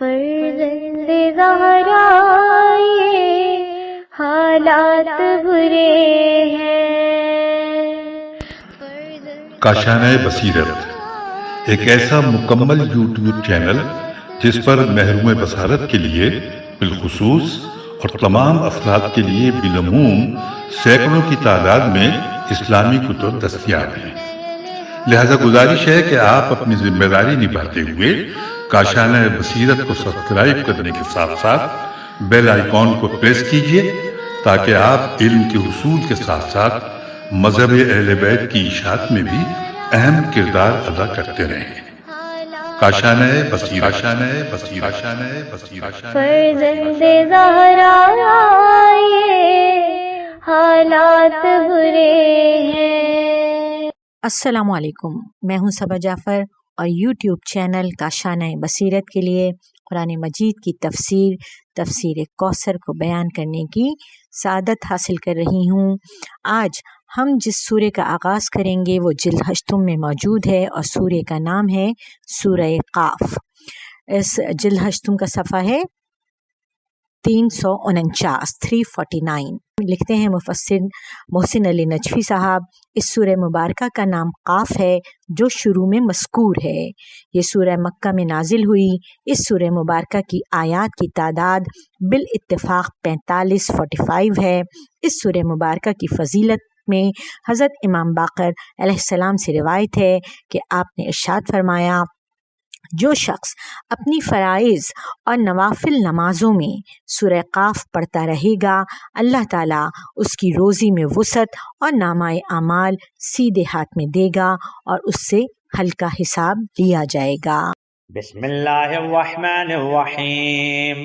فرزند زہرا یہ حالات برے ہیں۔ کاشانۂ بصیرت ایک ایسا مکمل یوٹیوب چینل جس پر محروم بصارت کے لیے بالخصوص اور تمام افراد کے لیے بالعموم سینکڑوں کی تعداد میں اسلامی کتب دستیاب ہیں۔ لہذا گزارش ہے کہ آپ اپنی ذمہ داری نبھاتے ہوئے کاشانۂ بصیرت کو سبسکرائب کرنے کے ساتھ ساتھ بیل آئیکن کو پریس کیجیے تاکہ آپ علم کے حصول کے ساتھ ساتھ مذہب اہل بیت کی اشاعت میں بھی اہم کردار ادا کرتے رہیں۔ کاشانۂ بصیرت، فرزند زہرا یہ حالات برے ہیں۔ السلام علیکم، میں ہوں صبا جعفر اور یوٹیوب چینل کاشانۂ بصیرت کے لیے قرآن مجید کی تفسیر کوثر کو بیان کرنے کی سعادت حاصل کر رہی ہوں۔ آج ہم جس سورہ کا آغاز کریں گے وہ جلد 8 میں موجود ہے اور سورہ کا نام ہے سورہ قاف۔ اس جلد 8 کا صفحہ ہے 349 لکھتے ہیں مفسر محسن علی نجفی صاحب، اس سورہ مبارکہ کا نام قاف ہے جو شروع میں مذکور ہے۔ یہ سورہ مکہ میں نازل ہوئی۔ اس سورہ مبارکہ کی آیات کی تعداد بالاتفاق 45 ہے۔ اس سورہ مبارکہ کی فضیلت میں حضرت امام باقر علیہ السلام سے روایت ہے کہ آپ نے ارشاد فرمایا، جو شخص اپنی فرائض اور نوافل نمازوں میں سورہ قاف پڑھتا رہے گا، اللہ تعالیٰ اس کی روزی میں وسعت اور نامہ اعمال سیدھے ہاتھ میں دے گا اور اس سے ہلکا حساب لیا جائے گا۔ بسم اللہ الرحمن الرحیم،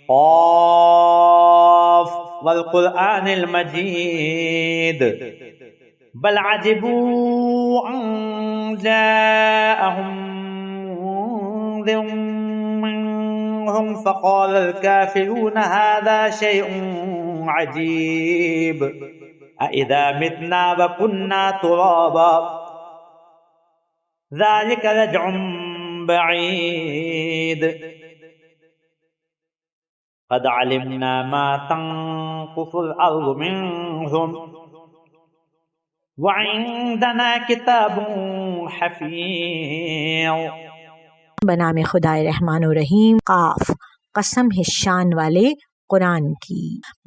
قاف والقرآن المجید، بل عجبوا ان جاءهم منهم فقال الكافرون هذا شيء عجيب أإذا متنا وكنا ترابا ذلك رجع بعيد قد علمنا ما تنقص الأرض منهم وعندنا كتاب حفيظ۔ بنام خدائے رحمان و رحیم، قاف، قسم ہے شان والے قرآن کی۔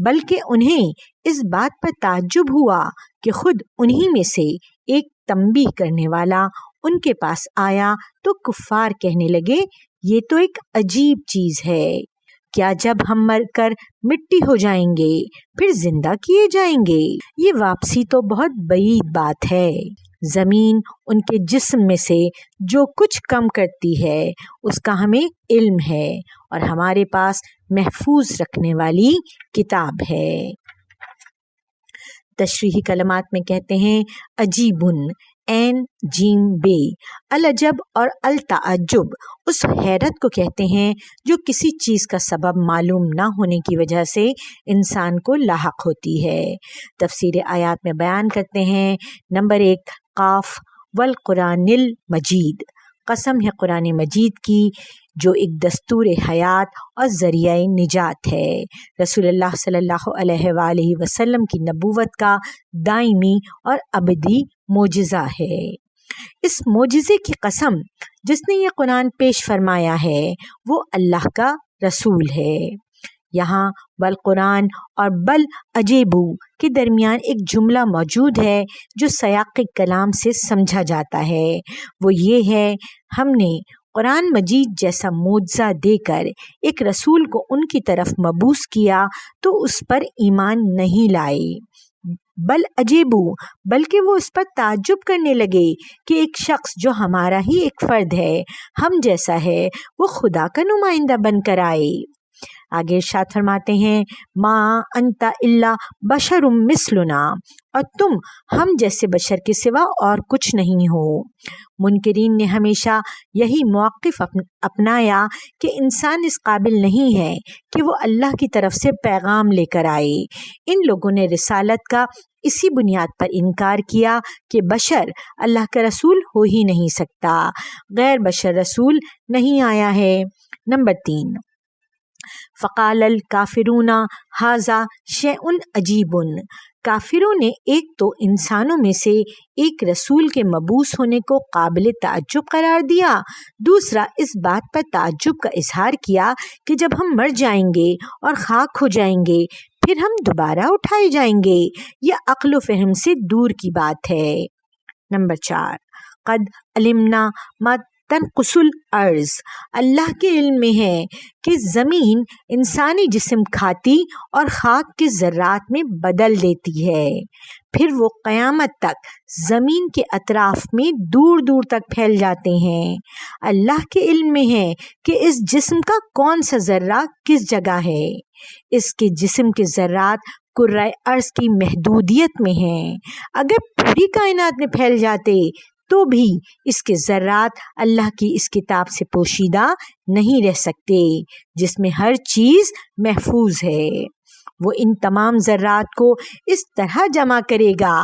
بلکہ انہیں اس بات پر تعجب ہوا کہ خود انہی میں سے ایک تنبیہ کرنے والا ان کے پاس آیا تو کفار کہنے لگے، یہ تو ایک عجیب چیز ہے، کیا جب ہم مر کر مٹی ہو جائیں گے پھر زندہ کیے جائیں گے؟ یہ واپسی تو بہت بعید بات ہے۔ زمین ان کے جسم میں سے جو کچھ کم کرتی ہے اس کا ہمیں علم ہے اور ہمارے پاس محفوظ رکھنے والی کتاب ہے۔ تشریحی کلمات میں کہتے ہیں عجیبن، عین جیم بے، العجب اور التعجب اس حیرت کو کہتے ہیں جو کسی چیز کا سبب معلوم نہ ہونے کی وجہ سے انسان کو لاحق ہوتی ہے۔ تفسیر آیات میں بیان کرتے ہیں، نمبر 1، قاف والقرآن المجید، قسم ہے قرآن مجید کی جو ایک دستور حیات اور ذریعہ نجات ہے، رسول اللہ صلی اللہ علیہ وآلہ وسلم کی نبوت کا دائمی اور ابدی معجزہ ہے۔ اس معجزے کی قسم جس نے یہ قرآن پیش فرمایا ہے وہ اللہ کا رسول ہے۔ یہاں والقرآن اور بل عجیبو کے درمیان ایک جملہ موجود ہے جو سیاق کلام سے سمجھا جاتا ہے، وہ یہ ہے، ہم نے قرآن مجید جیسا معجزہ دے کر ایک رسول کو ان کی طرف مبعوث کیا تو اس پر ایمان نہیں لائے، بل عجیبو، بلکہ وہ اس پر تعجب کرنے لگے کہ ایک شخص جو ہمارا ہی ایک فرد ہے، ہم جیسا ہے، وہ خدا کا نمائندہ بن کر آئے۔ آگے ارشاد فرماتے ہیں، ما انت الا بشر مثلنا، اور تم ہم جیسے بشر کے سوا اور کچھ نہیں ہو۔ منکرین نے ہمیشہ یہی موقف اپنایا کہ انسان اس قابل نہیں ہے کہ وہ اللہ کی طرف سے پیغام لے کر آئے۔ ان لوگوں نے رسالت کا اسی بنیاد پر انکار کیا کہ بشر اللہ کا رسول ہو ہی نہیں سکتا، غیر بشر رسول نہیں آیا ہے۔ نمبر 3، فقال الکافرون ھذا شیء عجیب، کافروں نے ایک تو انسانوں میں سے ایک رسول کے مبعوث ہونے کو قابل تعجب قرار دیا، دوسرا اس بات پر تعجب کا اظہار کیا کہ جب ہم مر جائیں گے اور خاک ہو جائیں گے پھر ہم دوبارہ اٹھائے جائیں گے، یہ عقل و فہم سے دور کی بات ہے۔ نمبر 4، قد علمنا ما تنقص الارض، اللہ کے علم میں ہے کہ زمین انسانی جسم کھاتی اور خاک کے ذرات میں بدل دیتی ہے، پھر وہ قیامت تک زمین کے اطراف میں دور دور تک پھیل جاتے ہیں۔ اللہ کے علم میں ہے کہ اس جسم کا کون سا ذرہ کس جگہ ہے، اس کے جسم کے ذرات کرۂ ارض کی محدودیت میں ہیں، اگر پوری کائنات میں پھیل جاتے تو بھی اس کے ذرات اللہ کی اس کتاب سے پوشیدہ نہیں رہ سکتے جس میں ہر چیز محفوظ ہے۔ وہ ان تمام ذرات کو اس طرح جمع کرے گا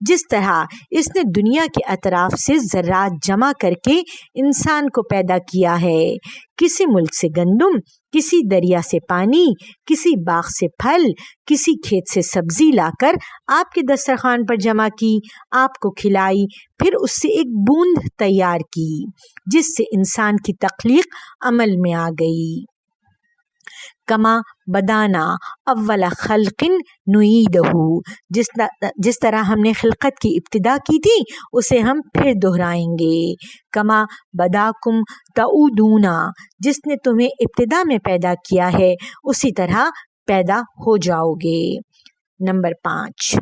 جس طرح اس نے دنیا کے اطراف سے ذرات جمع کر کے انسان کو پیدا کیا ہے، کسی ملک سے گندم، کسی دریا سے پانی، کسی باغ سے پھل، کسی کھیت سے سبزی لا کر آپ کے دسترخوان پر جمع کی، آپ کو کھلائی، پھر اس سے ایک بوند تیار کی جس سے انسان کی تخلیق عمل میں آ گئی۔ کما بدانا اول خلق نعیدہ، جس طرح ہم نے خلقت کی ابتدا کی تھی اسے ہم پھر دہرائیں گے۔ کما بداکم تعودون، جس نے تمہیں ابتدا میں پیدا کیا ہے اسی طرح پیدا ہو جاؤ گے۔ نمبر 5،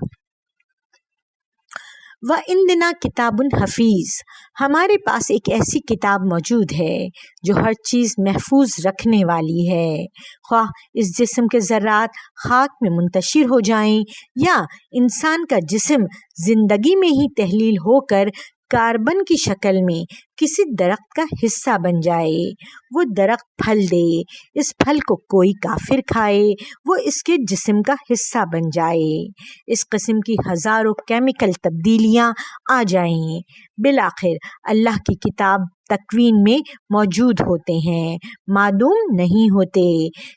وَعِندَنَا کِتَابٌ حفیظ، ہمارے پاس ایک ایسی کتاب موجود ہے جو ہر چیز محفوظ رکھنے والی ہے، خواہ اس جسم کے ذرات خاک میں منتشر ہو جائیں یا انسان کا جسم زندگی میں ہی تحلیل ہو کر کاربن کی شکل میں کسی درخت کا حصہ بن جائے، وہ درخت پھل دے، اس پھل کو کوئی کافر کھائے، وہ اس کے جسم کا حصہ بن جائے، اس قسم کی ہزاروں کیمیکل تبدیلیاں آ جائیں، بالآخر اللہ کی کتاب تکوین میں موجود ہوتے ہیں، معدوم نہیں ہوتے۔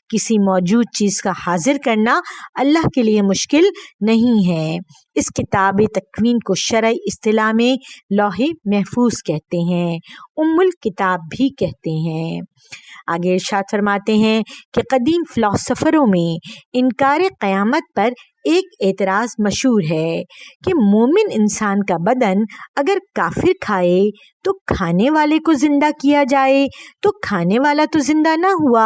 کسی موجود چیز کا حاضر کرنا اللہ کے لیے مشکل نہیں ہے۔ اس کتاب تکوین کو شرعی اصطلاح میں لوح محفوظ کہتے ہیں، ام الکتاب بھی کہتے ہیں۔ آگے ارشاد فرماتے ہیں کہ قدیم فلاسفروں میں انکار قیامت پر ایک اعتراض مشہور ہے کہ مومن انسان کا بدن اگر کافر کھائے تو کھانے والے کو زندہ کیا جائے تو کھانے والا تو زندہ نہ ہوا،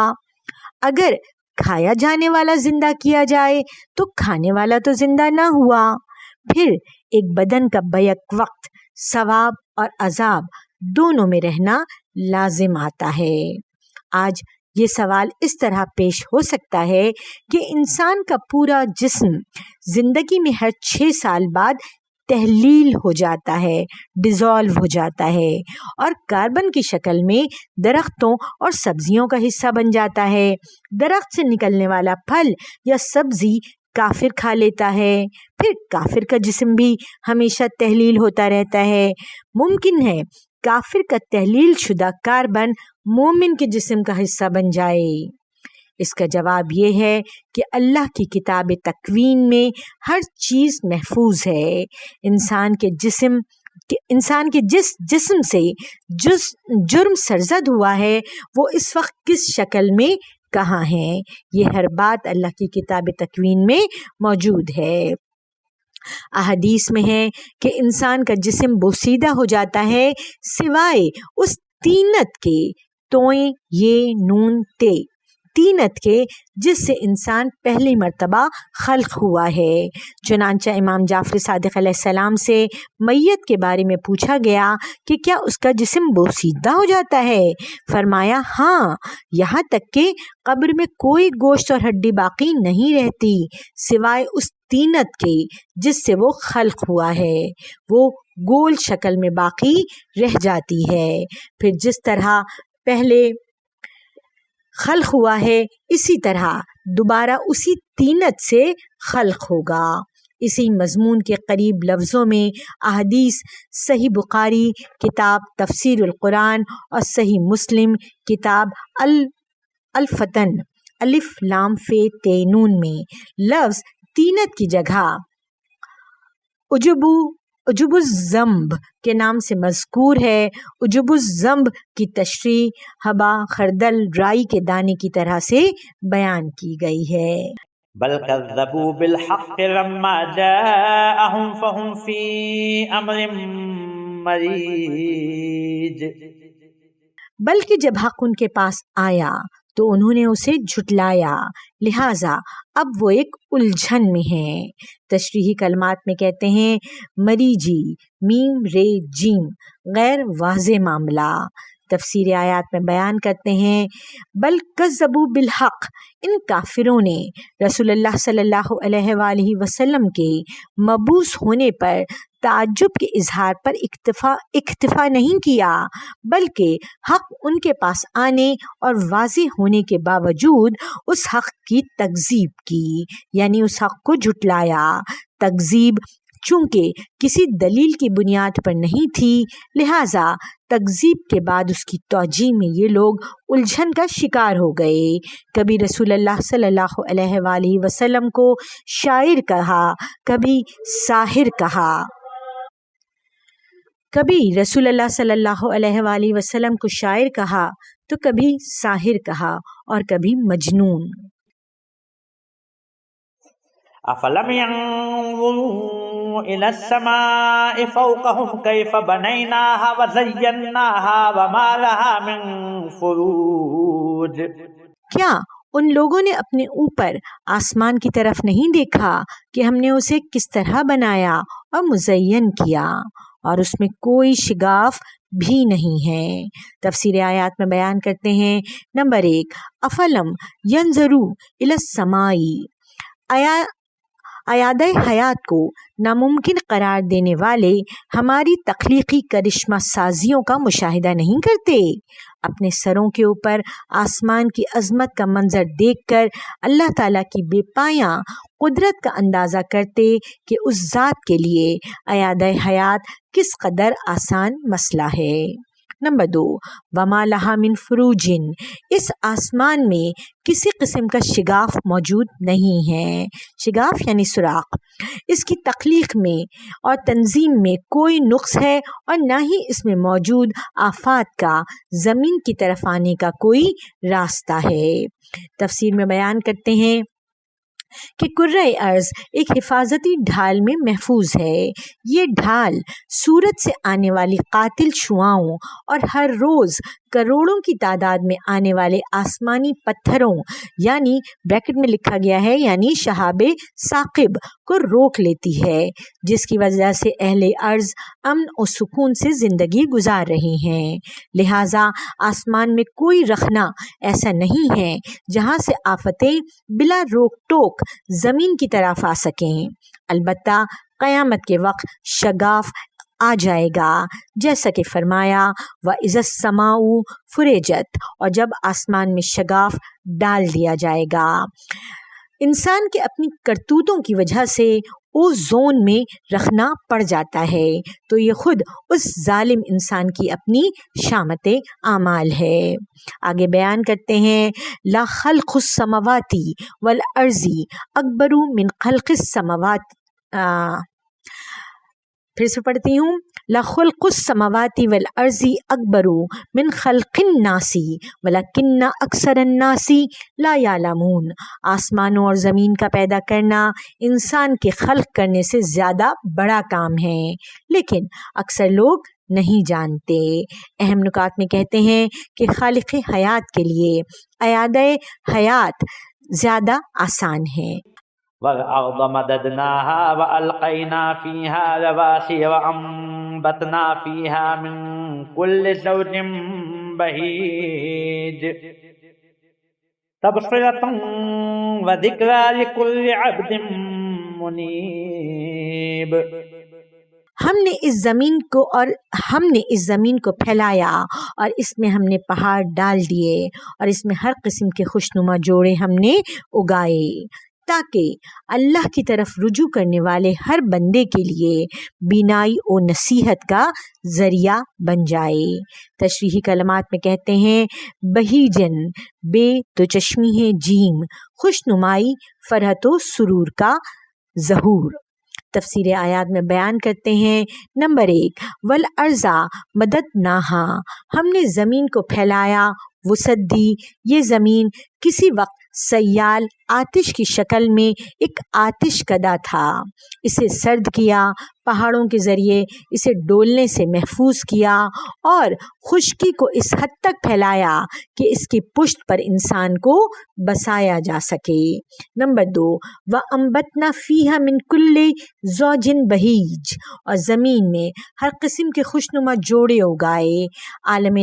اگر کھایا جانے والا زندہ کیا جائے تو کھانے والا تو زندہ نہ ہوا، پھر ایک بدن کا بیک وقت ثواب اور عذاب دونوں میں رہنا لازم آتا ہے۔ آج یہ سوال اس طرح پیش ہو سکتا ہے کہ انسان کا پورا جسم زندگی میں ہر 6 سال بعد تحلیل ہو جاتا ہے، ڈیزالو ہو جاتا ہے اور کاربن کی شکل میں درختوں اور سبزیوں کا حصہ بن جاتا ہے، درخت سے نکلنے والا پھل یا سبزی کافر کھا لیتا ہے، پھر کافر کا جسم بھی ہمیشہ تحلیل ہوتا رہتا ہے۔ ممکن ہے کافر کا تحلیل شدہ کاربن مومن کے جسم کا حصہ بن جائے؟ اس کا جواب یہ ہے کہ اللہ کی کتاب تکوین میں ہر چیز محفوظ ہے۔ انسان کے جس جسم سے جرم سرزد ہوا ہے وہ اس وقت کس شکل میں کہاں ہے، یہ ہر بات اللہ کی کتاب تکوین میں موجود ہے۔ احادیث میں ہے کہ انسان کا جسم بوسیدہ ہو جاتا ہے سوائے اس تینت کے، توئیں یہ نون تے، تینت کے جس سے انسان پہلی مرتبہ خلق ہوا ہے۔ چنانچہ امام جعفر صادق علیہ السلام سے میت کے بارے میں پوچھا گیا کہ کیا اس کا جسم بوسیدہ ہو جاتا ہے؟ فرمایا ہاں، یہاں تک کہ قبر میں کوئی گوشت اور ہڈی باقی نہیں رہتی سوائے اس تینت کے جس سے وہ خلق ہوا ہے، وہ گول شکل میں باقی رہ جاتی ہے، پھر جس طرح پہلے خلق ہوا ہے اسی طرح دوبارہ اسی تینت سے خلق ہوگا۔ اسی مضمون کے قریب لفظوں میں احادیث صحیح بخاری کتاب تفسیر القرآن اور صحیح مسلم کتاب الفتن الف لام فے تے نون میں لفظ تینت کی جگہ عجب الذنب کے نام سے مذکور ہے۔ عجب الذنب کی تشریح حبا خردل رائی کے دانے کی طرح سے بیان کی گئی ہے۔ بل كذبوا بالحق لما جاءهم فهم في امر مریج، بلکہ جب حق ان کے پاس آیا تو انہوں نے اسے جھٹلایا، لہٰذا اب وہ ایک الجھن میں ہیں۔ تشریحی کلمات میں کہتے ہیں مریجی میم رے جیم غیر واضح معاملہ۔ تفسیر آیات میں بیان کرتے ہیں بل کذبوا بالحق، ان کافروں نے رسول اللہ صلی اللہ علیہ وآلہ وسلم کے مبعوث ہونے پر تعجب کے اظہار پر اکتفا نہیں کیا، بلکہ حق ان کے پاس آنے اور واضح ہونے کے باوجود اس حق کی تکذیب کی، یعنی اس حق کو جھٹلایا۔ تکذیب چونکہ کسی دلیل کی بنیاد پر نہیں تھی، لہٰذا تکذیب کے بعد اس کی توجیہ میں یہ لوگ الجھن کا شکار ہو گئے۔ کبھی رسول اللہ صلی اللہ علیہ وآلہ وسلم کو شاعر کہا، کبھی ساحر کہا، کبھی رسول اللہ صلی اللہ علیہ وآلہ وسلم کو شاعر کہا تو کبھی ساحر کہا اور کبھی مجنون۔ افلم ينظروا الى السماء فوقهم كيف بنيناها وزيناها وما لها من فروج، کیا ان لوگوں نے اپنے اوپر آسمان کی طرف نہیں دیکھا کہ ہم نے اسے کس طرح بنایا اور مزین کیا اور اس میں کوئی شگاف بھی نہیں ہے۔ تفسیر آیات میں بیان کرتے ہیں نمبر 1 افلم ینظروا الی السماء، ایادہ حیات کو ناممکن قرار دینے والے ہماری تخلیقی کرشمہ سازیوں کا مشاہدہ نہیں کرتے؟ اپنے سروں کے اوپر آسمان کی عظمت کا منظر دیکھ کر اللہ تعالیٰ کی بے پایاں قدرت کا اندازہ کرتے کہ اس ذات کے لیے ایادہ حیات کس قدر آسان مسئلہ ہے۔ نمبر 2 وما لہا من فروجن، اس آسمان میں کسی قسم کا شگاف موجود نہیں ہے۔ شگاف یعنی سوراخ۔ اس کی تخلیق میں اور تنظیم میں کوئی نقص ہے اور نہ ہی اس میں موجود آفات کا زمین کی طرف آنے کا کوئی راستہ ہے۔ تفسیر میں بیان کرتے ہیں کہ کرۂ ارض ایک حفاظتی ڈھال میں محفوظ ہے۔ یہ ڈھال سورج سے آنے والی قاتل شعاؤں اور ہر روز کروڑوں کی تعداد میں آنے والے آسمانی پتھروں یعنی بریکٹ میں لکھا گیا ہے یعنی شہاب ثاقب کو روک لیتی ہے، جس کی وجہ سے اہل ارض امن و سکون سے زندگی گزار رہے ہیں۔ لہٰذا آسمان میں کوئی رخنہ ایسا نہیں ہے جہاں سے آفتیں بلا روک ٹوک زمین کی طرف آ سکیں۔ البتہ قیامت کے وقت شگاف آ جائے گا، جیسا کہ فرمایا وَإِذَا السَّمَاءُ فُرِجَتْ، اور جب آسمان میں شگاف ڈال دیا جائے گا۔ انسان کے اپنی کرتوتوں کی وجہ سے اوزون میں رخنا پڑ جاتا ہے تو یہ خود اس ظالم انسان کی اپنی شامت اعمال ہے۔ آگے بیان کرتے ہیں لا خلق السماوات والارض اکبر من خلق السماوات، پھر سے پڑھتی ہوں لا خلق السماوات والارض اکبر من خلق الناس ولکن اکثر الناس لا یعلمون، آسمانوں اور زمین کا پیدا کرنا انسان کے خلق کرنے سے زیادہ بڑا کام ہے، لیکن اکثر لوگ نہیں جانتے۔ اہم نکات میں کہتے ہیں کہ خالق حیات کے لیے ایادہ حیات زیادہ آسان ہے۔ والأرض مددناها وألقينا فيها رواسي وأنبتنا فيها من كل زوج بهيج تبصرة وذكرى لكل عبد منيب، ہم نے اس زمین کو پھیلایا اور اس میں ہم نے پہاڑ ڈال دیے اور اس میں ہر قسم کے خوشنما جوڑے ہم نے اگائے تاکہ اللہ کی طرف رجوع کرنے والے ہر بندے کے لیے بینائی و نصیحت کا ذریعہ بن جائے۔ تشریحی کلمات میں کہتے ہیں بہیجن، بے تو چشمی ہے جیم، خوش نمائی، فرحت و سرور کا ظہور۔ تفسیر آیات میں بیان کرتے ہیں نمبر 1، والارض مددناہا، ہم نے زمین کو پھیلایا، وسعت دی۔ یہ زمین کسی وقت سیال آتش کی شکل میں ایک آتش کدا تھا، اسے سرد کیا، پہاڑوں کے ذریعے اسے ڈولنے سے محفوظ کیا اور خشکی کو اس حد تک پھیلایا کہ اس کی پشت پر انسان کو بسایا جا سکے۔ نمبر 2، وَأَنبَتْنَا فِيهَا مِن كُلِّ زَوْجٍ بَهِيجٍ، اور زمین میں ہر قسم کے خوشنما جوڑے اگائے۔ عالم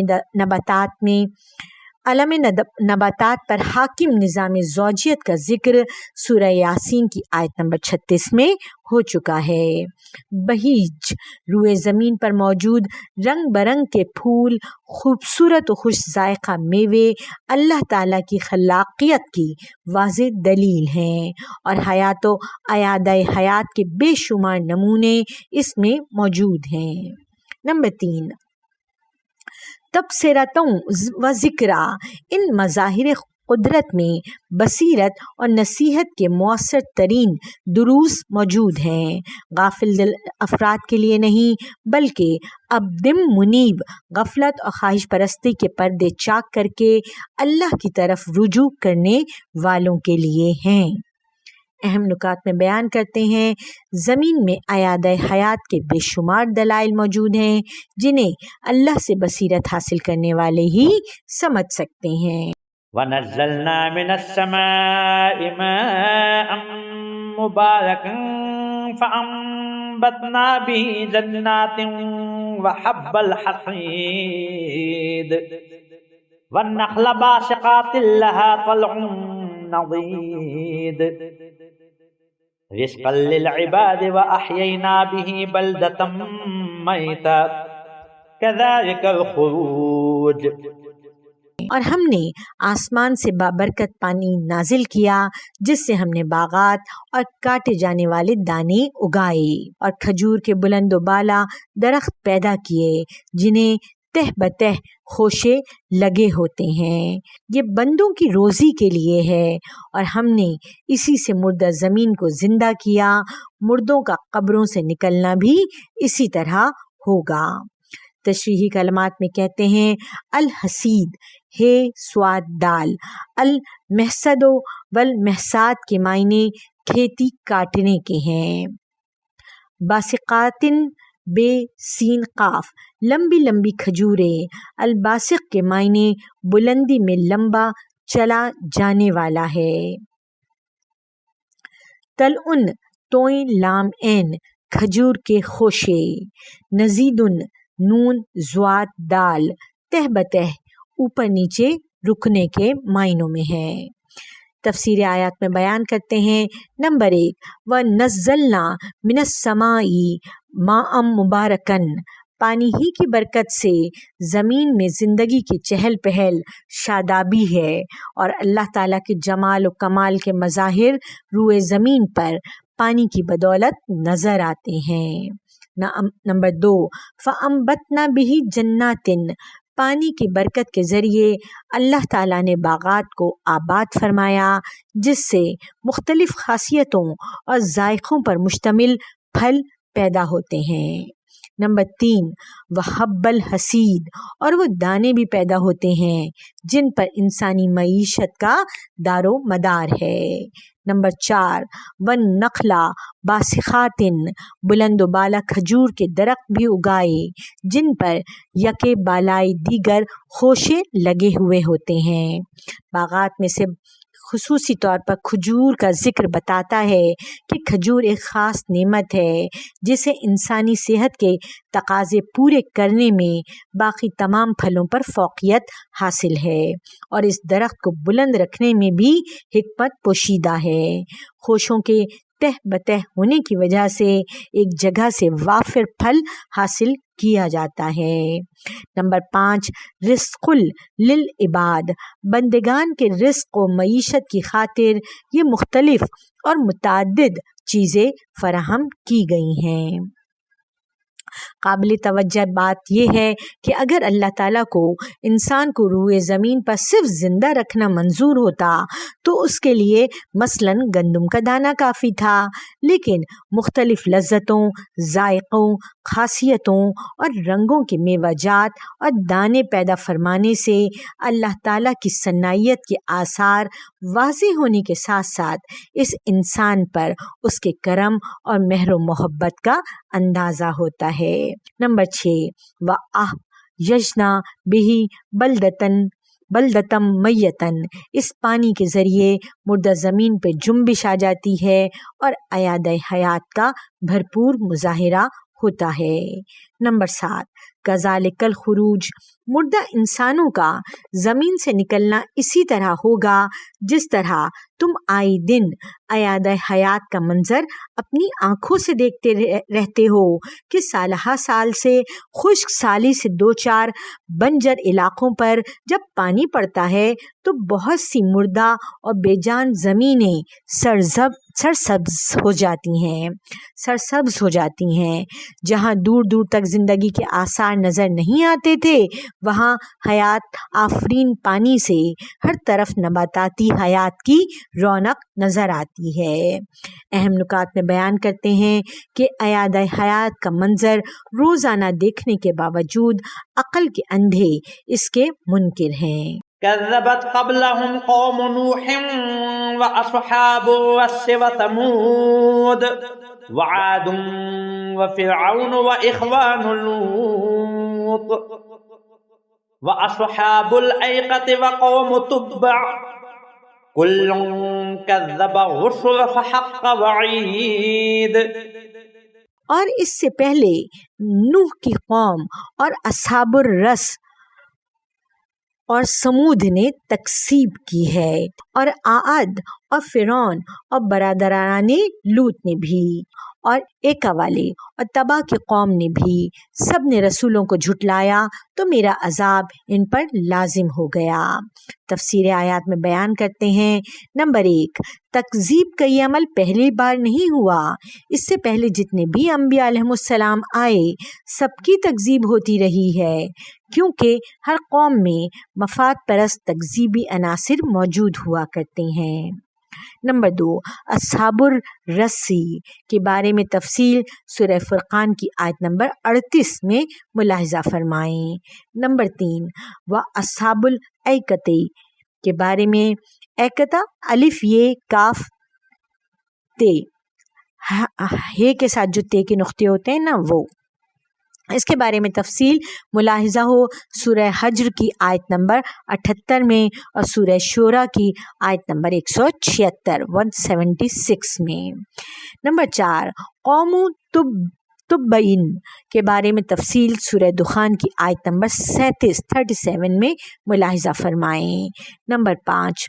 نباتات پر حاکم نظام زوجیت کا ذکر سورہ یاسین کی آیت نمبر 36 میں ہو چکا ہے۔ بہیج، روئے زمین پر موجود رنگ برنگ کے پھول، خوبصورت و خوش ذائقہ میوے اللہ تعالیٰ کی خلاقیت کی واضح دلیل ہیں، اور حیات و اعادہ حیات کے بے شمار نمونے اس میں موجود ہیں۔ نمبر 3، تبصرتوں و ذکرہ، ان مظاہر قدرت میں بصیرت اور نصیحت کے مؤثر ترین دروس موجود ہیں، غافل دل افراد کے لیے نہیں بلکہ عبد منیب، غفلت اور خواہش پرستی کے پردے چاک کر کے اللہ کی طرف رجوع کرنے والوں کے لیے ہیں۔ اہم نکات میں بیان کرتے ہیں زمین میں اعادہ حیات کے بے شمار دلائل موجود ہیں جنہیں اللہ سے بصیرت حاصل کرنے والے ہی سمجھ سکتے ہیں۔ وَنَزَّلْنَا مِنَ السَّمَاءِ مَاءً مُبَارَكًا فَأَنبَتْنَا بِهِ جَنَّاتٍ وَحَبَّ الْحَصِيدِ وَالنَّخْلَ بَاسِقَاتٍ لَهَا طَلْعٌ نَضِيدٌ رِزْقًا لِلْعِبَادِ وَأَحْيَيْنَا بِهِ بَلْدَةً مَيْتًا كَذَلِكَ الْخُرُوجُ، اور ہم نے آسمان سے بابرکت پانی نازل کیا جس سے ہم نے باغات اور کاٹے جانے والے دانے اگائے اور کھجور کے بلند و بالا درخت پیدا کیے جنہیں تہ بتہ خوشے لگے ہوتے ہیں۔ یہ بندوں کی روزی کے لیے ہے، اور ہم نے اسی سے مردہ زمین کو زندہ کیا، مردوں کا قبروں سے نکلنا بھی اسی طرح ہوگا۔ تشریحی کلمات میں کہتے ہیں الحسید ہے سواد دال، المحسد والمحساد کے معنی کھیتی کاٹنے کے ہیں۔ باسقاتن بے سین قاف، لمبی لمبی کھجوریں، الباسق کے معنی بلندی میں لمبا چلا جانے والا ہے۔ تلعن توئیں لام عین، کھجور کے خوشے۔ نزیدن نون زواد دال، تہ بتہ اوپر نیچے رکنے کے معنوں میں ہے۔ تفسیر آیات میں بیان کرتے ہیں نمبر 1، وَنَزَّلْنَا مِنَ السَّمَاءِ مَاءً مُبَارَكًا، پانی ہی کی برکت سے زمین میں زندگی کی چہل پہل شادابی ہے، اور اللہ تعالیٰ کے جمال و کمال کے مظاہر روئے زمین پر پانی کی بدولت نظر آتے ہیں۔ نمبر 2، فَأَنبَتْنَا بِهِ جَنَّاتٍ، پانی کی برکت کے ذریعے اللہ تعالیٰ نے باغات کو آباد فرمایا جس سے مختلف خاصیتوں اور ذائقوں پر مشتمل پھل پیدا ہوتے ہیں۔ نمبر 3، وَحَبَّ الْحَصِيدِ، اور وہ دانے بھی پیدا ہوتے ہیں جن پر انسانی معیشت کا دار و مدار ہے۔ نمبر 4، وَالنَّخْلَ بَاسِقَاتٍ، بلند و بالا کھجور کے درخت بھی اگائے جن پر یکے بالائے دیگر خوشے لگے ہوئے ہوتے ہیں۔ باغات میں سے خصوصی طور پر کھجور کا ذکر بتاتا ہے کہ کھجور ایک خاص نعمت ہے جسے انسانی صحت کے تقاضے پورے کرنے میں باقی تمام پھلوں پر فوقیت حاصل ہے، اور اس درخت کو بلند رکھنے میں بھی حکمت پوشیدہ ہے۔ خوشوں کے تہ بتہ ہونے کی وجہ سے ایک جگہ سے وافر پھل حاصل کیا جاتا ہے۔ نمبر 5، رزق للعباد، بندگان کے رزق و معیشت کی خاطر یہ مختلف اور متعدد چیزیں فراہم کی گئی ہیں۔ قابل توجہ بات یہ ہے کہ اگر اللہ تعالیٰ کو انسان کو روئے زمین پر صرف زندہ رکھنا منظور ہوتا تو اس کے لیے مثلاً گندم کا دانہ کافی تھا، لیکن مختلف لذتوں، ذائقوں، خاصیتوں اور رنگوں کے میوہ جات اور دانے پیدا فرمانے سے اللہ تعالیٰ کی صنعیت کے آثار واضح ہونے کے ساتھ ساتھ اس انسان پر اس کے کرم اور مہر و محبت کا اندازہ ہوتا ہے۔ نمبر 6، وَأَحْيَيْنَا بِهِ بلدتم میتن، اس پانی کے ذریعے مردہ زمین پہ جنبش آ جاتی ہے اور اعادہ حیات کا بھرپور مظاہرہ ہوتا ہے۔ نمبر 7، کذالک الخروج، مردہ انسانوں کا زمین سے نکلنا اسی طرح ہوگا جس طرح تم آئے دن اعادہ حیات کا منظر اپنی آنکھوں سے دیکھتے رہتے ہو کہ سالہ سال سے خشک سالی سے 2-4 بنجر علاقوں پر جب پانی پڑتا ہے تو بہت سی مردہ اور بے جان زمینیں سرسبز ہو جاتی ہیں۔ جہاں دور دور تک زندگی کے آثار نظر نہیں آتے تھے وہاں حیات آفرین پانی سے ہر طرف نباتاتی حیات کی رونق نظر آتی ہے۔ اہم نکات میں بیان کرتے ہیں کہ اعادہ حیات کا منظر روزانہ دیکھنے کے باوجود عقل کے اندھے اس کے منکر ہیں۔ كذبت قبلهم قوم نوح وأصحاب الرس وثمود وعاد وفرعون وإخوان لوط وأصحاب الأيقة وقوم تبع كل كذب الرسل فحق وعيد۔ اور اس سے پہلے نوح کی قوم اور اصحاب الرس اور سمود نے تکذیب کی ہے، اور عاد اور فرعون اور برادران لوط نے بھی، اور ایکا والے اور تبا کی قوم نے بھی، سب نے رسولوں کو جھٹلایا تو میرا عذاب ان پر لازم ہو گیا۔ تفسیر آیات میں بیان کرتے ہیں، نمبر 1، تکذیب کا یہ عمل پہلی بار نہیں ہوا، اس سے پہلے جتنے بھی انبیاء علیہم السلام آئے سب کی تکذیب ہوتی رہی ہے، کیونکہ ہر قوم میں مفاد پرست تکذیبی عناصر موجود ہوا کرتے ہیں۔ نمبر 2، اصحاب الرسی کے بارے میں تفصیل سورہ فرقان کی آیت نمبر 38 میں ملاحظہ فرمائیں۔ نمبر 3، واصحاب الایکۃ کے بارے میں، ایکتا الف یہ کاف تے ہے کے ساتھ جو تے کے نقطے ہوتے ہیں نا وہ، اس کے بارے میں تفصیل ملاحظہ ہو سورہ حجر کی آیت نمبر 78 میں اور سورہ شورى کی آیت نمبر 176 میں۔ نمبر 4، قوم تبعین کے بارے میں تفصیل سورہ دخان کی آیت نمبر 37 میں ملاحظہ فرمائیں۔ نمبر 5،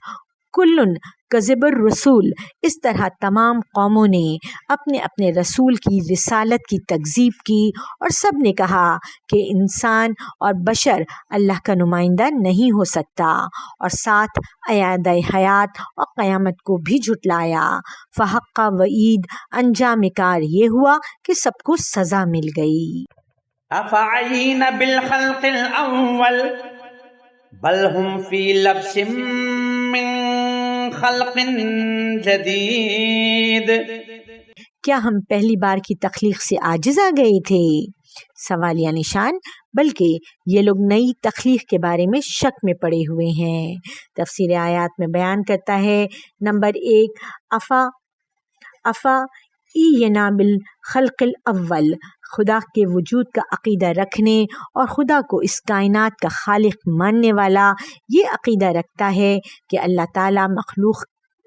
کلن کذب الرسول، اس طرح تمام قوموں نے اپنے اپنے رسول کی رسالت کی تکذیب کی اور سب نے کہا کہ انسان اور بشر اللہ کا نمائندہ نہیں ہو سکتا، اور ساتھ اعادہ حیات اور قیامت کو بھی جھٹلایا۔ فحق وعید، انجام کار یہ ہوا کہ سب کو سزا مل گئی۔ افعین بالخلق الاول بل هم فی لبس من خلق جدید، کیا ہم پہلی بار کی تخلیق سے عاجز آ گئے تھے؟ سوالیہ نشان، بلکہ یہ لوگ نئی تخلیق کے بارے میں شک میں پڑے ہوئے ہیں۔ تفسیر آیات میں بیان کرتا ہے، نمبر 1، افا اینا بالخلق الاول، خدا کے وجود کا عقیدہ رکھنے اور خدا کو اس کائنات کا خالق ماننے والا یہ عقیدہ رکھتا ہے کہ اللہ تعالیٰ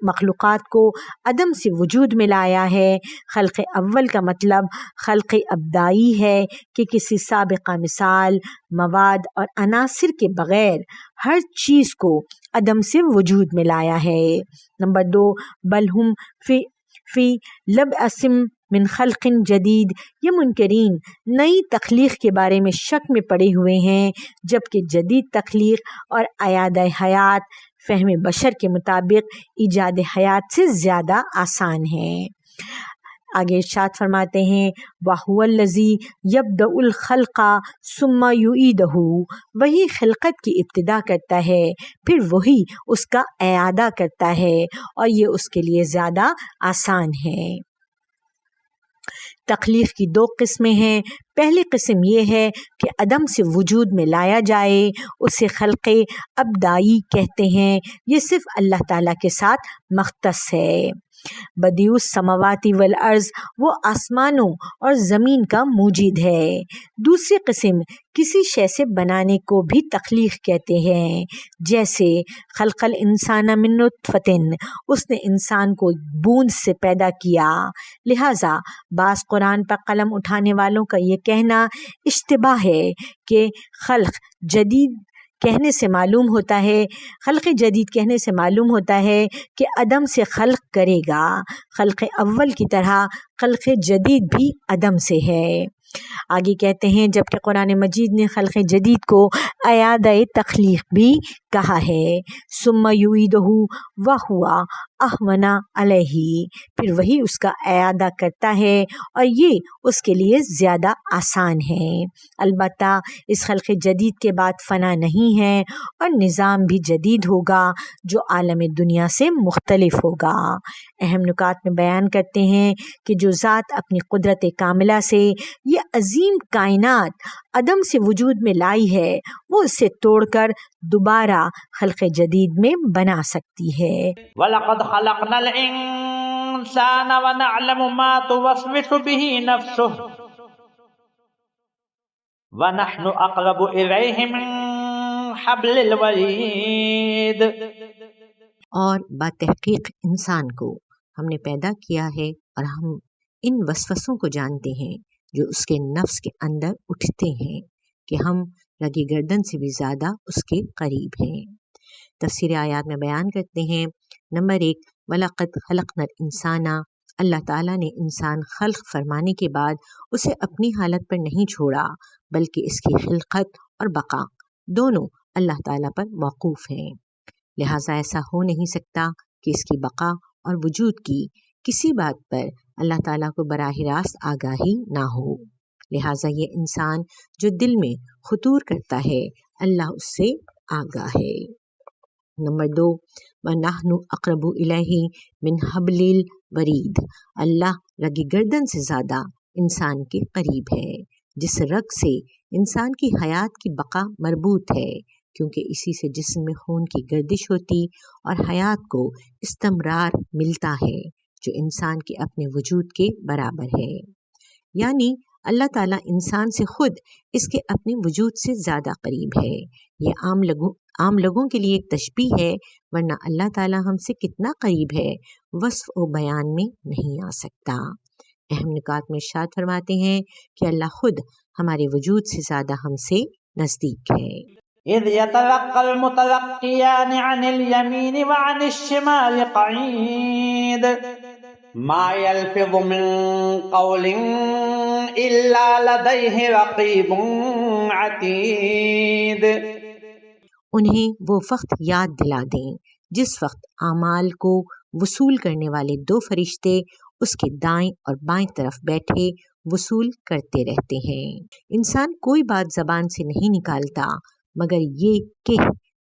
مخلوقات کو عدم سے وجود میں لایا ہے۔ خلق اول کا مطلب خلق ابدائی ہے کہ کسی سابقہ مثال، مواد اور عناصر کے بغیر ہر چیز کو عدم سے وجود میں لایا ہے۔ نمبر 2، بل ہم فی لبأسم من خلق جدید، یہ منکرین نئی تخلیق کے بارے میں شک میں پڑے ہوئے ہیں، جبکہ جدید تخلیق اور اعادہ حیات فہم بشر کے مطابق ایجاد حیات سے زیادہ آسان ہے۔ آگے ارشاد فرماتے ہیں وَهُوَ الَّذِي يَبْدَأُ الْخَلْقَ ثُمَّ يُعِيدُهُ، وہی خلقت کی ابتدا کرتا ہے پھر وہی اس کا اعادہ کرتا ہے، اور یہ اس کے لیے زیادہ آسان ہے۔ تخلیق کی دو قسمیں ہیں۔ پہلی قسم یہ ہے کہ عدم سے وجود میں لایا جائے، اسے خلق ابدائی کہتے ہیں، یہ صرف اللہ تعالیٰ کے ساتھ مختص ہے۔ بدیع السماوات والارض، وہ آسمانوں اور زمین کا موجد ہے۔ دوسری قسم کسی شے سے بنانے کو بھی تخلیق کہتے ہیں، جیسے خلق الانسان من نطفۃ، اس نے انسان کو بوند سے پیدا کیا۔ لہٰذا بعض قرآن پر قلم اٹھانے والوں کا یہ کہنا اشتباہ ہے کہ خلق جدید کہنے سے معلوم ہوتا ہے کہ عدم سے خلق کرے گا۔ خلق اول کی طرح خلق جدید بھی عدم سے ہے۔ آگے کہتے ہیں جبکہ قرآن مجید نے خلق جدید کو اعادہ تخلیق بھی کہا ہے، ثم یعیدہ وہو اہون علیہ، پھر وہی اس کا اعادہ کرتا ہے اور یہ اس کے لیے زیادہ آسان ہے۔ البتہ اس خلق جدید کے بعد فنا نہیں ہے اور نظام بھی جدید ہوگا جو عالم دنیا سے مختلف ہوگا۔ اہم نکات میں بیان کرتے ہیں کہ جو ذات اپنی قدرت کاملہ سے یہ عظیم کائنات عدم سے وجود میں لائی ہے، وہ اسے توڑ کر دوبارہ خلق جدید میں بنا سکتی ہے۔ وَلَقَدْ خَلَقْنَا الْإِنسَانَ وَنَعْلَمُ مَا تُوَسْوِسُ بِهِ نَفْسُهُ وَنَحْنُ أَقْرَبُ إِلَيْهِ مِنْ حَبْلِ الْوَرِيدِ، اور باتحقیق انسان کو ہم نے پیدا کیا ہے اور ہم ان وسوسوں کو جانتے ہیں جو اس کے نفس کے اندر اٹھتے ہیں کہ ہم رگی گردن سے بھی زیادہ اس کے قریب ہیں۔ تفسیر آیات میں بیان کرتے ہیں نمبر 1 وَلَقَدْ خَلَقْنَا الْإِنسَانَ، اللہ تعالیٰ نے انسان خلق فرمانے کے بعد اسے اپنی حالت پر نہیں چھوڑا، بلکہ اس کی خلقت اور بقا دونوں اللہ تعالیٰ پر موقوف ہیں، لہٰذا ایسا ہو نہیں سکتا کہ اس کی بقا اور وجود کی کسی بات پر اللہ تعالیٰ کو براہ راست آگاہی نہ ہو، لہٰذا یہ انسان جو دل میں خطور کرتا ہے اللہ اس سے آگاہ ہے۔ نمبر 2 وَنَحْنُ أَقْرَبُ إِلَيْهِ مِنْ حَبْلِ الْوَرِيدِ، اللہ رگِ گردن سے زیادہ انسان کے قریب ہے، جس رگ سے انسان کی حیات کی بقا مربوط ہے، کیونکہ اسی سے جسم میں خون کی گردش ہوتی اور حیات کو استمرار ملتا ہے جو انسان کے اپنے وجود کے برابر ہے۔ یعنی اللہ تعالیٰ انسان سے خود اس کے اپنے وجود سے زیادہ قریب ہے۔ یہ عام لوگوں کے لیے ایک تشبیہ ہے، ورنہ اللہ تعالیٰ ہم سے کتنا قریب ہے وصف و بیان میں نہیں آ سکتا۔ اہم نکات میں ارشاد فرماتے ہیں کہ اللہ خود ہمارے وجود سے زیادہ ہم سے نزدیک ہے۔ اذ يتلقى المتلقيان عن اليمين وعن الشمال قعيد ما يلفظ من قول إلا لديه رقيب عتيد، انہیں وہ وقت یاد دلا دیں جس وقت اعمال کو وصول کرنے والے 2 فرشتے اس کے دائیں اور بائیں طرف بیٹھے وصول کرتے رہتے ہیں۔ انسان کوئی بات زبان سے نہیں نکالتا مگر یہ کہ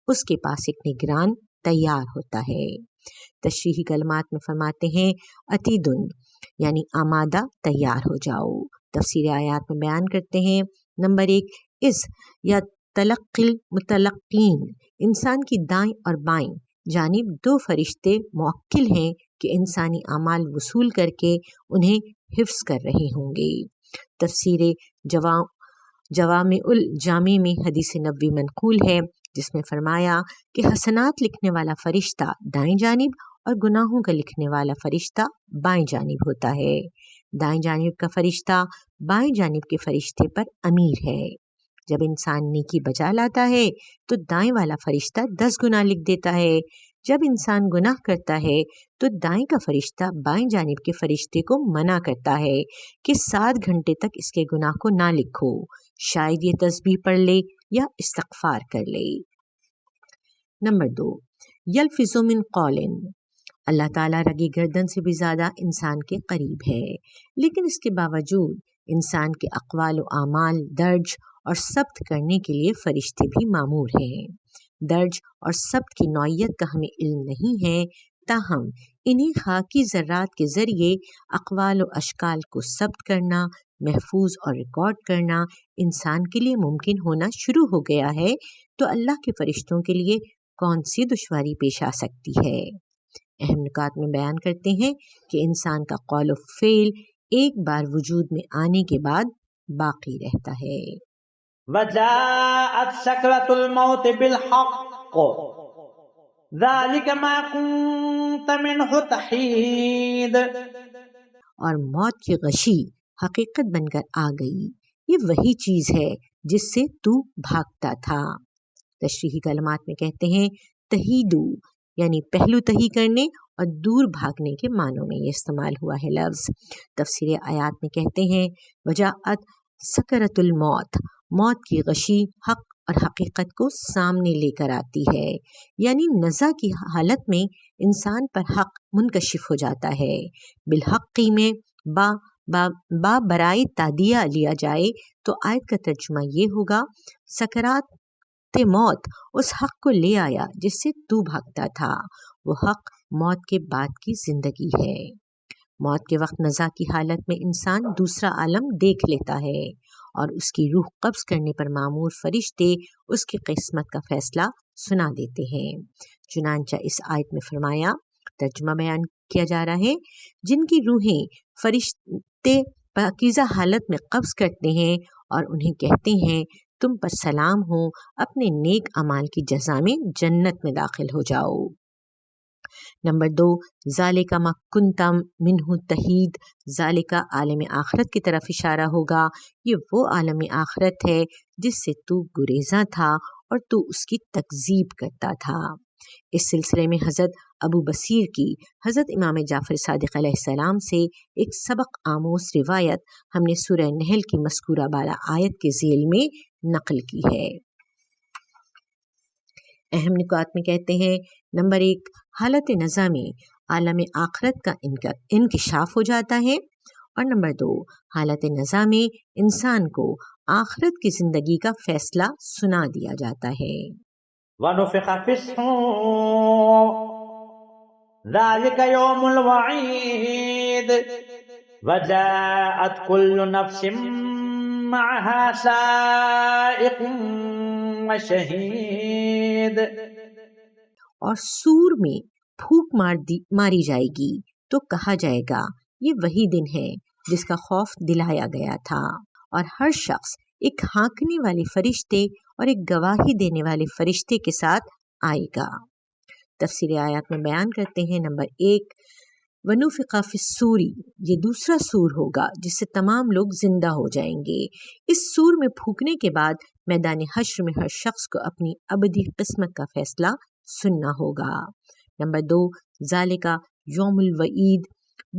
اس کے پاس ایک نگران تیار ہوتا ہے۔ تشریحی کلمات میں فرماتے ہیں عتیدن یعنی آمادہ تیار ہو جاؤ۔ تفسیر آیات میں بیان کرتے ہیں نمبر 1 اس یا تلقی المتلقین، انسان کی دائیں اور بائیں جانب 2 فرشتے موکل ہیں کہ انسانی اعمال وصول کر کے انہیں حفظ کر رہے ہوں گے۔ تفسیر جوامع الجامع میں حدیث نبوی منقول ہے جس میں فرمایا کہ حسنات لکھنے والا فرشتہ دائیں جانب اور گناہوں کا لکھنے والا فرشتہ بائیں جانب ہوتا ہے۔ دائیں جانب کا فرشتہ بائیں جانب کے فرشتے پر امیر ہے۔ جب انسان نیکی بجا لاتا ہے تو دائیں والا فرشتہ 10 گنا لکھ دیتا ہے، جب انسان گناہ کرتا ہے تو دائیں کا فرشتہ بائیں جانب کے فرشتے کو منع کرتا ہے کہ 7 گھنٹے تک اس کے گناہ کو نہ لکھو، شاید یہ تسبیح پڑھ لے یا استغفار کر لے۔ نمبر 2، یلفظ من قول، اللہ تعالیٰ رگی گردن سے بھی زیادہ انسان کے قریب ہے، لیکن اس کے باوجود انسان کے اقوال و اعمال درج اور ثبت کرنے کے لیے فرشتے بھی مامور ہیں۔ درج اور ثبت کی نوعیت کا ہمیں علم نہیں ہے، تاہم انہی خاکی ذرات کے ذریعے اقوال و اشکال کو ثبت کرنا، محفوظ اور ریکارڈ کرنا انسان کے لیے ممکن ہونا شروع ہو گیا ہے، تو اللہ کے فرشتوں کے لیے کون سی دشواری پیش آ سکتی ہے؟ اہم نکات میں بیان کرتے ہیں کہ انسان کا قول و فعل ایک بار وجود میں آنے کے بعد باقی رہتا ہے۔ وجاءت سکرۃ الموت بالحق ذلک ما كنت منہ تحید، اور موت کی غشی حقیقت بن کر آ گئی، یہ وہی چیز ہے جس سے تو بھاگتا تھا۔ تشریحی کلمات میں کہتے ہیں تہیدو یعنی پہلو تہی کرنے اور دور بھاگنے کے معنوں میں یہ استعمال ہوا ہے لفظ۔ تفسیر آیات میں کہتے ہیں وجاءت سکرۃ الموت، موت کی غشی حق اور حقیقت کو سامنے لے کر آتی ہے، یعنی نزع کی حالت میں انسان پر حق منکشف ہو جاتا ہے۔ بالحقی میں با برائے تادیہ لیا جائے تو آیت کا ترجمہ یہ ہوگا سکرات موت اس حق کو لے آیا جس سے تو بھاگتا تھا، وہ حق موت کے بعد کی زندگی ہے۔ موت کے وقت نزع کی حالت میں انسان دوسرا عالم دیکھ لیتا ہے اور اس کی روح قبض کرنے پر مامور فرشتے اس کی قسمت کا فیصلہ سنا دیتے ہیں۔ چنانچہ اس آیت میں فرمایا، ترجمہ بیان کیا جا رہا ہے، جن کی روحیں فرشتے پاکیزہ حالت میں قبض کرتے ہیں اور انہیں کہتے ہیں تم پر سلام ہو، اپنے نیک اعمال کی جزا میں جنت میں داخل ہو جاؤ۔ نمبر 2، ذالک ما کنت منہ تحید، ذالک عالم آخرت کی طرف اشارہ ہوگا، یہ وہ عالم آخرت ہے جس سے تو گریزاں تھا اور تو اس کی تکذیب کرتا تھا۔ اس سلسلے میں حضرت ابو بصیر کی حضرت امام جعفر صادق علیہ السلام سے ایک سبق آموز روایت ہم نے سورہ نحل کی مذکورہ بالا آیت کے ذیل میں نقل کی ہے۔ اہم نکات میں کہتے ہیں نمبر 1، حالت نزع میں عالم آخرت کا انکشاف ہو جاتا ہے، اور نمبر 2، حالت نزع میں انسان کو آخرت کی زندگی کا فیصلہ سنا دیا جاتا ہے۔ ونفخ فی الصور ذلک یوم الوعید وجاءت کل نفس معها سائق وشہید، اور سور میں پھونک ماری جائے گی تو کہا جائے گا یہ وہی دن ہے جس کا خوف دلایا گیا تھا، اور ہر شخص ایک ہانکنے والے فرشتے اور ایک گواہی دینے والے فرشتے کے ساتھ آئے گا۔ تفسیر آیات میں بیان کرتے ہیں نمبر 1، ونفخ فی الصور، یہ دوسرا سور ہوگا جس سے تمام لوگ زندہ ہو جائیں گے۔ اس سور میں پھونکنے کے بعد میدان حشر میں ہر شخص کو اپنی ابدی قسمت کا فیصلہ سننا ہوگا۔ نمبر 2، ذالک یوم الوعید،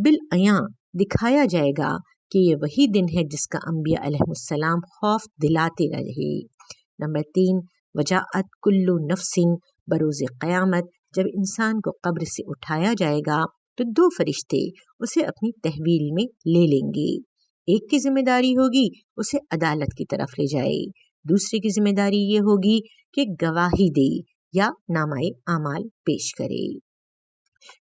بالعیاں دکھایا جائے گا کہ یہ وہی دن ہے جس کا انبیاء علیہ السلام خوف دلاتے رہے۔ نمبر 3، وجاءت کل نفس، بروز قیامت جب انسان کو قبر سے اٹھایا جائے گا تو 2 فرشتے اسے اپنی تحویل میں لے لیں گے۔ ایک کی ذمہ داری ہوگی اسے عدالت کی طرف لے جائے، دوسرے کی ذمہ داری یہ ہوگی کہ گواہی دے یا نامہ اعمال پیش کرے۔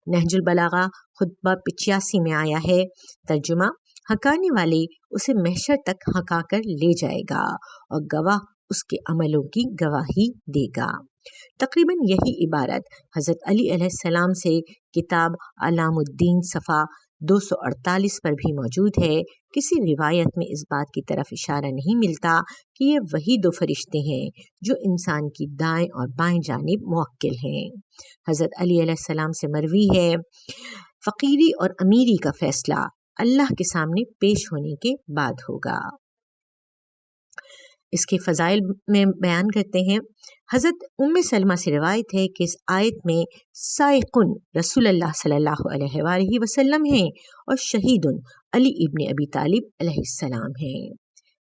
نہج البلاغہ خطبہ 85 میں آیا ہے، ترجمہ، ہنکانے والے اسے محشر تک ہنکا کر لے جائے گا اور گواہ اس کے عملوں کی گواہی دے گا۔ تقریباً یہی عبارت حضرت علی علیہ السلام سے کتاب علام الدین صفحہ 248 پر بھی موجود ہے۔ کسی روایت میں اس بات کی طرف اشارہ نہیں ملتا کہ یہ وہی 2 فرشتے ہیں جو انسان کی دائیں اور بائیں جانب موکل ہیں۔ حضرت علی علیہ السلام سے مروی ہے، فقیری اور امیری کا فیصلہ اللہ کے سامنے پیش ہونے کے بعد ہوگا۔ اس کے فضائل میں بیان کرتے ہیں، حضرت ام سلمہ سے روایت ہے کہ اس آیت میں سائقن رسول اللہ صلی اللہ علیہ وآلہ وسلم ہیں اور شہید علی ابن ابی طالب علیہ السلام ہیں۔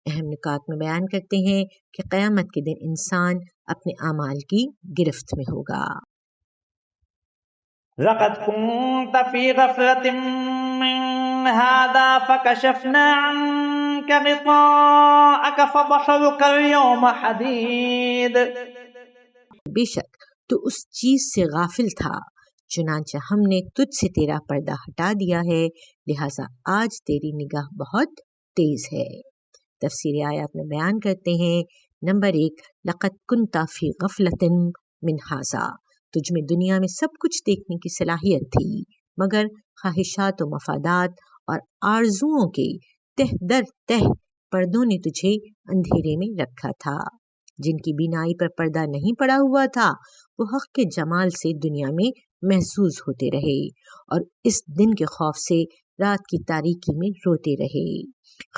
اہم نکات میں بیان کرتے ہیں کہ قیامت کے دن انسان اپنے اعمال کی گرفت میں ہوگا۔ لقد كنت في غفلة من هذا فكشفنا عنك غطاءك فبصرك اليوم حديد۔ بے شک تو اس چیز سے غافل تھا، چنانچہ ہم نے تجھ سے تیرا پردہ ہٹا دیا ہے، لہٰذا آج تیری نگاہ بہت تیز ہے۔ تفسیر آیات میں بیان کرتے ہیں، نمبر 1، لقد کنت فی غفلۃ من ھذا، تجھ میں دنیا میں سب کچھ دیکھنے کی صلاحیت تھی، مگر خواہشات و مفادات اور آرزوؤں کے تہ در تہ پردوں نے تجھے اندھیرے میں رکھا تھا۔ جن کی بینائی پر پردہ نہیں پڑا ہوا تھا وہ حق کے جمال سے دنیا میں محظوظ ہوتے رہے اور اس دن کے خوف سے رات کی تاریکی میں روتے رہے۔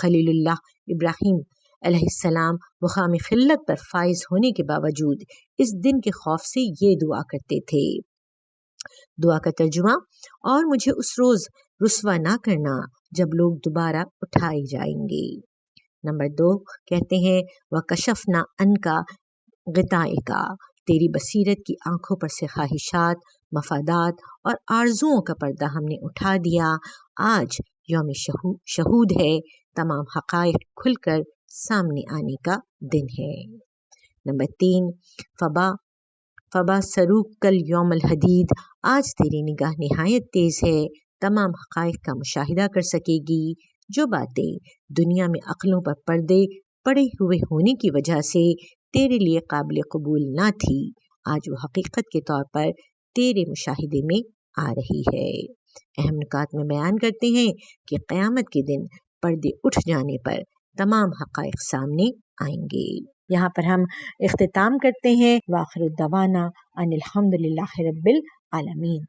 خلیل اللہ ابراہیم علیہ السلام مقام خلت پر فائز ہونے کے باوجود اس دن کے خوف سے یہ دعا کرتے تھے۔ دعا کا ترجمہ، اور مجھے اس روز رسوا نہ کرنا جب لوگ دوبارہ اٹھائے جائیں گے۔ نمبر 2 کہتے ہیں، وَكَشَفْنَا عَنْكَ غِطَاءَكَ، تیری بصیرت کی آنکھوں پر سے خواہشات، مفادات اور آرزوؤں کا پردہ ہم نے اٹھا دیا۔ آج یوم شہود ہے، تمام حقائق کھل کر سامنے آنے کا دن ہے۔ نمبر 3، فبا سروق کل یوم الحدید، آج تیری نگاہ نہایت تیز ہے، تمام حقائق کا مشاہدہ کر سکے گی۔ جو باتیں دنیا میں عقلوں پر پردے پڑے ہوئے ہونے کی وجہ سے تیرے لیے قابل قبول نہ تھی، آج وہ حقیقت کے طور پر تیرے مشاہدے میں آ رہی ہے۔ اہم نکات میں بیان کرتے ہیں کہ قیامت کے دن پردے اٹھ جانے پر تمام حقائق سامنے آئیں گے۔ یہاں پر ہم اختتام کرتے ہیں، وآخر الدعوانا ان الحمد للہ رب العالمین۔